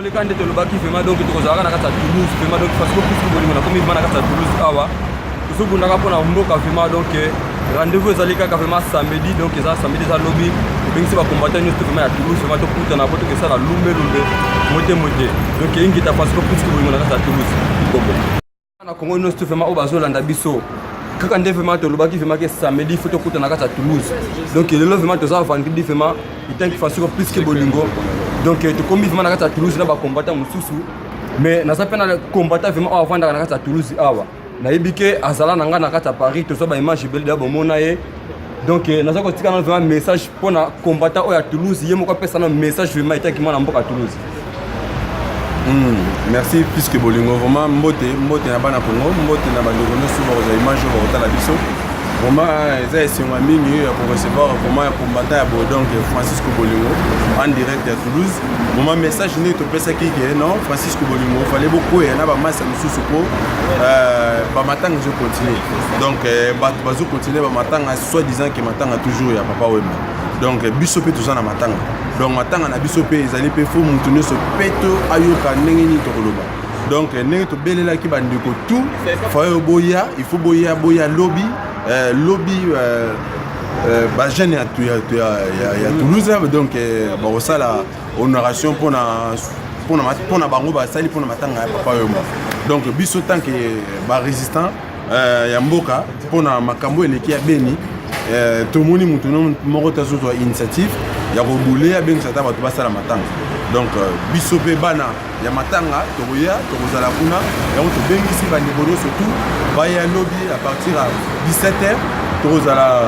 koleka nde tolobaki vraiment donc tokozalaka na kati ya Toulouse vraiment donc parce que plus que bolingo na komi vivant na kati ya Toulouse awa tozobundaka mpona mboka vraiment donc rendez-vous ezali kaka vraiment samedi donc eza samedi eza lobi tobengisi bacombattant nyonso vraiment ya Toulouse vraiment tokutana po tokesala lumbe mote donc ingita parce que plus que bolingo na kati ya Toulouse koko na Congo nyonso vraiment oyo bazolanda biso kaka nde vraiment tolobaki vraiment ke samedi faut tokutana na kati ya Toulouse donc lelo vraiment toza vendredi vraiment itanki parce que plus que bolingo donc tokomi vraiment na kati ya Toulouse na bacombattant mosusu mais naza mpe na combattant vraiment oyo avandaka na kati ya Toulouse awa nayebi ke azala na ngai na kati ya Paris tozwa baimage ebele deya bomona ye donc naza kotika na vraiment message mpona combattant oyo ya Toulouse ye moko apesa na message vraiment etaki mwana mboka Toulouse. Merci plus que bolingo vraiment mbote na bana Congo mbote na bandeko nyonso bakozwa image oyo bakotala biso vraiment eza esengo mingi ya korecevoir vraiment ya combattant ya boye donc Francisco Bolingo en direct ya Toulouse vraiment message nde topesaki ke non Francisco Bolingo fallait bokoya na bamasa mosusu po bamatanga ezocontinue donc bato bazocontinue bamatanga soi-disant ke matanga toujours ya Papa Wemba donc biso mpe toza na matanga donc matanga na biso mpe ezali mpe fo mutu nyonso mpe to ayoka ndenge nini tokoloba donc ndenge tobelelaki bandeko tout fayo boya il faut boya lobby bagene ya Toulouse donc bakosala honoration mpona bango basali mpona matanga ya Papa Wemba donc biso tant que barésistant ya mboka mpona makambo eleki ya Beni tomoni mutu moko tazozwa initiative ya kobule abengisa ata bato basala matanga donc biso mpe bana ya matanga tokoya tokozala kuna yango tobengisi bandeko nyonso tout baya lobi à partir ya 17h tokozala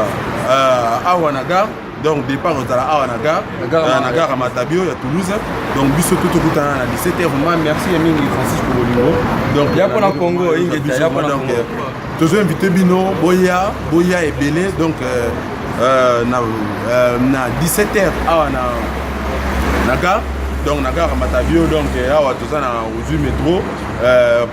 awa na gare donc départ ozala awa na gare ya Matabio ya Toulouse donc biso to tokutana na 17h vraiment merci ya mingi Francisco Bolingo donc ya mpona Congo ingeta ya mpona Congo tozo invité bino boya ebele donc na 17h awa na gare donc na gare Matabio donc awa toza na ozwi métro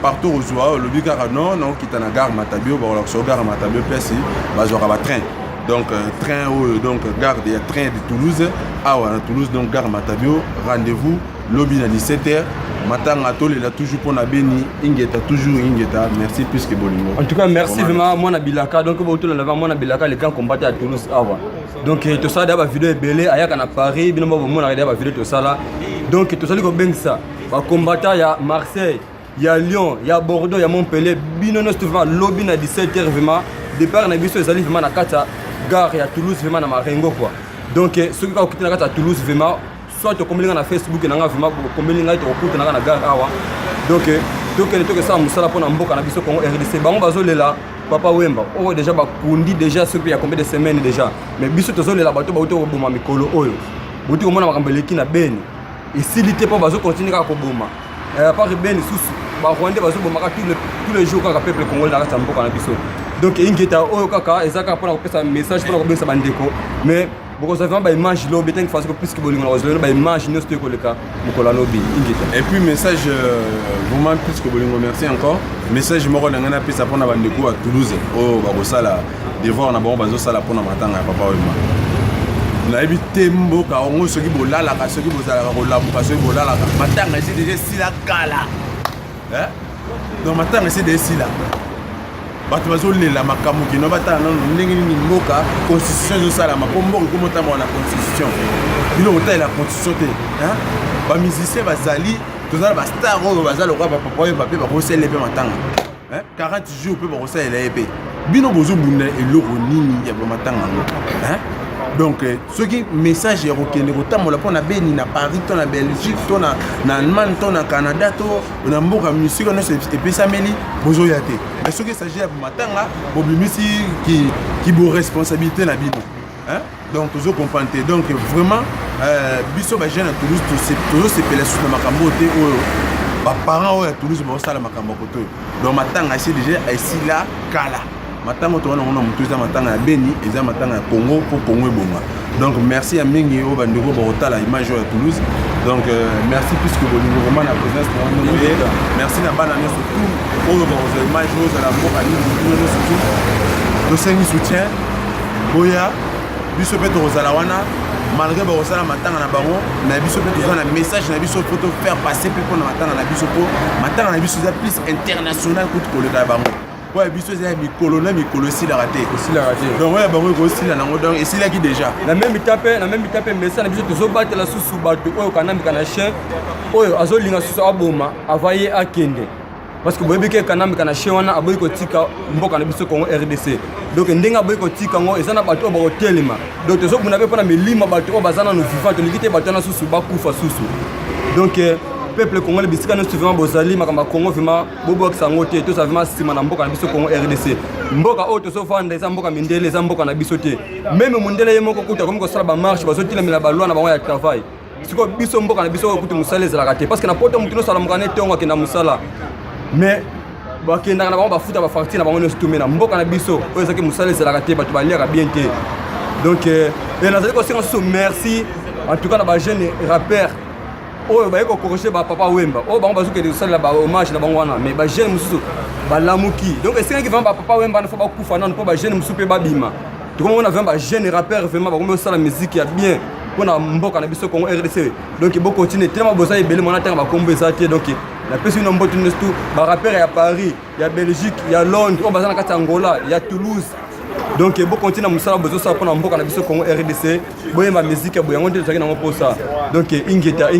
partout ozwa lobi kaka non kita na gare Matabio bakolakisa gare Matabio place bazwaka batrain donc train donc gare ya train de Toulouse awa na Toulouse donc gare Matabio rendez-vous lobi na 17h matanga tolela toujours pour na Beni ingeta toujours ingeta merci plus que bolingo en tout cas merci vraiment moi na bilaka donc boto na moi na bilaka le camp combattant à Toulouse awa donc to ça d'aba vidéo belé ayaka na Paris bino bo mona d'aba vidéo to ça là donc to sali ko bengisa ba combattant ya Marseille ya Lyon ya Bordeaux ya Montpellier bino no souvent lobby na 17h vraiment départ na biso ezali vraiment na kata gare ya Toulouse vraiment na Marengo quoi donc ceux qui va quitter na kata Toulouse vraiment soit to komelinga na Facebook na nga vraiment komelinga to okuta na gare awa donc toke ça musala pona mboka na biso Congo RDC bango bazolela Papa Wemba oh déjà bakundi déjà ce il y a combien de semaines déjà mais biso tozolela bato bauto koboma mikolo oyo bouti komona makambo leki na Beni ici lité pa bazo continuer ka koboma à part Beni susu ba Rwanda bazo boma ka tous les jours ka peuple congolais na kata mboka na biso donc ingeta oyo kaka ezaka pona kopesa message pona kopesa bandeko mais beaucoup ça fait image lobby tant que parce que plus que bolingo na image nous c'était koleka mukola lobby ingeta et puis message vraiment plus que bolingo merci encore message moko na ngana pesa pona bandeko à Toulouse oh bakosala devoir na bango bazosala pona matanga ya Papa Wemba na ebite mboka ongo soki bolala ka soki bozala ka kolamuka soki bolala ka matanga c'est déjà sila kala hein donc matanga c'est déjà sila bato bazolela makambo kino batala nano ndenge nini mboka constitution ezosalama po mboka ekomotama na constitution bino kotalela constitution te bamusicien bazali tozala bastar oyo baza lokwa bapapa oyo bape bakosalela mpe matanga 40 jours mpe bakosalela ye mpe bino bozobunda eloko nini ya bamatanga yango donc soki message ya kokende kotambola mpo na Beni na Paris to na Belgique to na Allemagne to na Canada to na mboka musika nyonso epesameli bozoya te mais soki s'agit ya matanga bobimisi ki bo responsabilité na bino donc tozocomprendre te donc vraiment biso bajeune ya Toulouse tozosepela susu na makambo te oyo baparent oyo ya Toulouse bazosala makambo koto donc matanga esi déjà esila kala matango to wana mutu eza matanga ya Beni eza matanga ya Congo pour Congo ebonga donc merci à mingi o bandeko bakotala image ya Toulouse donc merci plus que bolingo vraiment na présence merci na bana nyonso tout oyo bakozala image oyo ozala mboka nini nyonso tout tosengi soutien boya biso mpe tokozala wana malgré bakosala matanga na bango na biso mpe toza na message na biso po faire passer mpe mpona matanga na biso po matanga na biso eza plus international kutu koleka ya bango po ya biso eza ya mikolo na mikolo esilaka te donc oyo ya bango ekosila nango donc esilaki déjà na même itape message na biso tozobatela susu bato oyo kanambika na chien oyo azolinga susu aboma ava ye akende parce que boyebi ke kanambika na chien wana aboyi kotika mboka na biso Congo RDC donc ndenge aboyi kotika ngo eza na bato oyo bakotelema donc tozobunda mpe mpona milima bato oyo baza nano vivant tolingi te bato wana susu bakufa susu donc peuple congolais bisika nyonso vraiment bozali makambo ya Congo vraiment bobwakisa yango te toza vraiment nsima na mboka na biso Congo RDC mboka oyo tozovanda eza mboka mindele eza mboka na biso te meme mondele ye moko kuta komi kosala bamarshe bazotilamela balwa na bango ya travail sikoyo biso mboka na biso oyo kutu mosala ezalaka te parce que na poto motu nyonso alamuka ne ntongo akenda mosala mais bakendaka na bango bafuta bafarti na bango nyonso tume na mboka na biso oyo ezaki mosala ezalaka te bato baliaka bien te donc nazali kosenga susu merci en tout cas na bajeune rappeur oyo baye kokorige bapapa wemba oyo bango bazokende kosalela bahommage na bango wana mais bajeune mosusu balamuki donc esengaki vraiment bapapa wemba wana fo bakufa nano mpo bajeune mosusu mpe babima tokomona vraiment bajeune rappeur vraiment bakomi osala musique ya bien mpona mboka na biso Congo RDC donc bokontinue telema boza ebele mwana ntango bakombo eza te donc napesi bino mbote nyonso tu barapeur ya Paris ya Belgique ya Londres oyo baza na kati ya Angola ya Toulouse donc bokontinue na mosala bozosala mpona mboka na biso Congo RDC boyemba musique ya boyango nde tozalaki nango mposa donc ingeta